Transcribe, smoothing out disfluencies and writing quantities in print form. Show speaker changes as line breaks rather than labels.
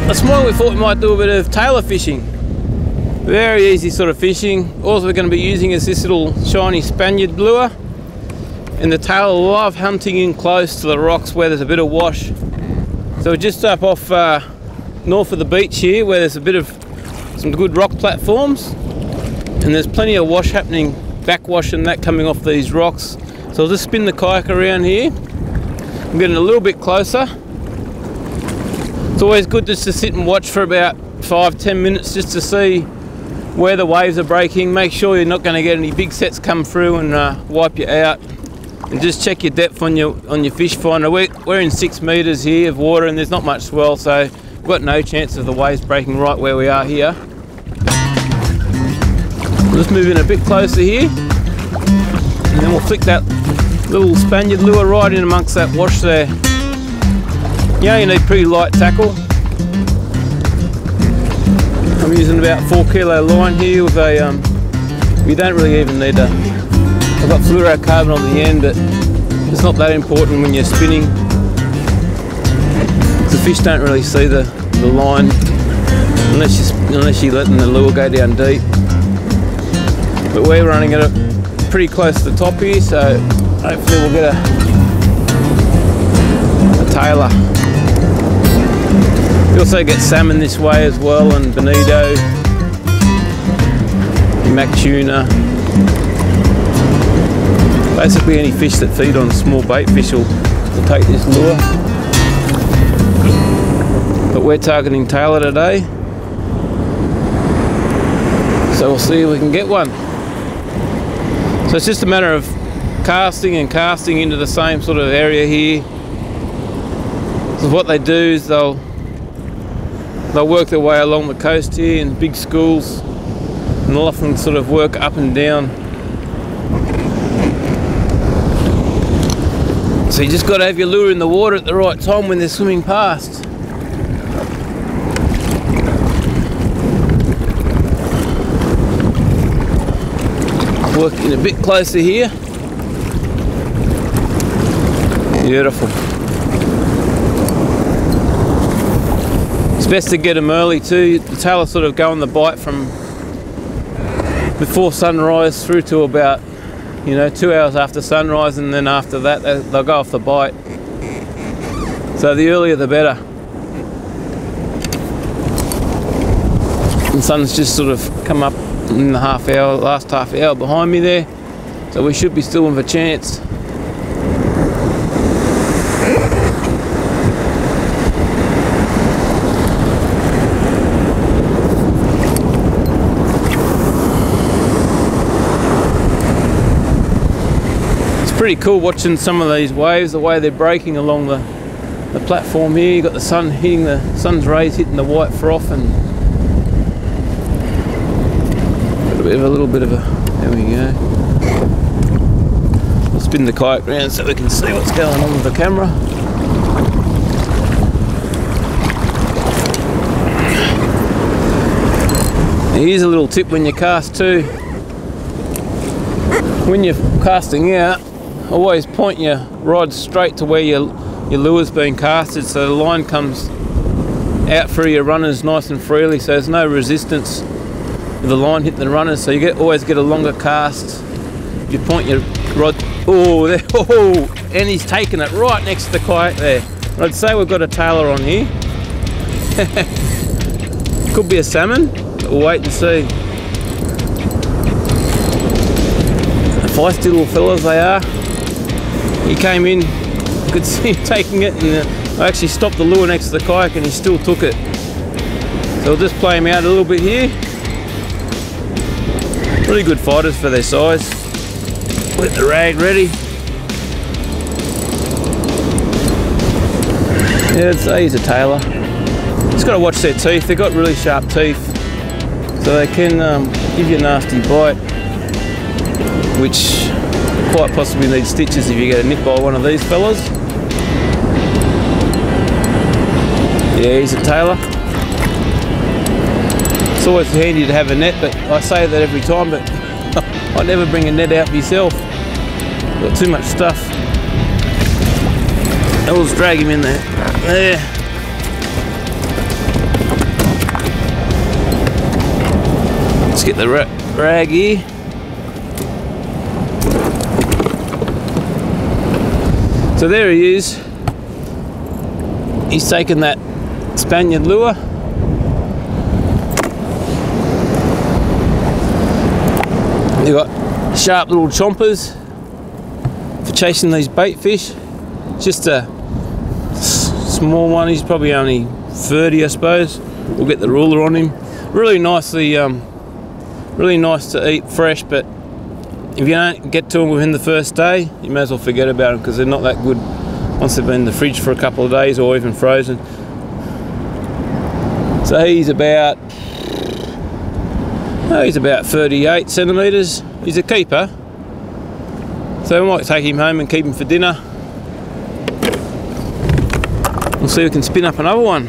This morning we thought we might do a bit of tailor fishing. Very easy sort of fishing. All we're going to be using is this little shiny Spaniard lure. And the tailor love hunting in close to the rocks where there's a bit of wash. So we're just up off north of the beach here, where there's a bit of some good rock platforms. And there's plenty of wash happening, backwash and that coming off these rocks. So I'll just spin the kayak around here. I'm getting a little bit closer. It's always good just to sit and watch for about 5-10 minutes just to see where the waves are breaking. Make sure you're not going to get any big sets come through and wipe you out. And just check your depth on your fish finder. We're in 6 meters here of water and there's not much swell, so we've got no chance of the waves breaking right where we are here. We'll just move in a bit closer here, and then we'll flick that little Spaniard lure right in amongst that wash there. You only need pretty light tackle. I'm using about 4 kilo line here with a, you don't really even need a, I've got fluorocarbon on the end, but it's not that important when you're spinning. The fish don't really see the line unless you're letting the lure go down deep. But we're running it pretty close to the top here, so hopefully we'll get a tailor. You also get salmon this way as well, and bonito, mac tuna. Basically any fish that feed on small bait fish will take this lure. But we're targeting tailor today, so we'll see if we can get one. So it's just a matter of casting and casting into the same sort of area here. So what they do is they'll work their way along the coast here in big schools, and they'll often sort of work up and down. So you just got to have your lure in the water at the right time when they're swimming past. Working a bit closer here. Beautiful. It's best to get them early too. The tailor sort of go on the bite from before sunrise through to about, 2 hours after sunrise, and then after that they'll go off the bite. So the earlier the better. The sun's just sort of come up in the last half hour behind me there, so we should be still with a chance. Pretty cool watching some of these waves, the way they're breaking along the platform here. You've got the sun hitting, the sun's rays hitting the white froth, and got a little bit of a, there we go. We'll spin the kayak around so we can see what's going on with the camera. Here's a little tip when you cast too. When you're casting out, always point your rod straight to where your lure's being casted, so the line comes out through your runners nice and freely, so there's no resistance with the line hitting the runners, so you always get a longer cast. If you point your rod, and he's taking it right next to the kayak there. I'd say we've got a tailor on here. Could be a salmon, but we'll wait and see. Feisty little fellas they are. He came in, you could see him taking it, and I actually stopped the lure next to the kayak and he still took it. So we'll just play him out a little bit here. Really good fighters for their size. Get the rag ready. Yeah, I'd say he's a tailor. Just got to watch their teeth. They've got really sharp teeth, so they can give you a nasty bite, which quite possibly needs stitches if you get a nip by one of these fellas. Yeah, he's a tailor. It's always handy to have a net, but I say that every time, but I never bring a net out myself. Got too much stuff. I'll just drag him in there. There. Let's get the rag here. So there he is. He's taken that Spaniard lure. You've got sharp little chompers for chasing these bait fish. Just a small one, he's probably only 30 I suppose. We'll get the ruler on him. Really nicely, really nice to eat fresh, but if you don't get to them within the first day, you may as well forget about them because they're not that good once they've been in the fridge for a couple of days or even frozen. So he's about 38 centimetres. He's a keeper, so we might take him home and keep him for dinner. We'll see if we can spin up another one.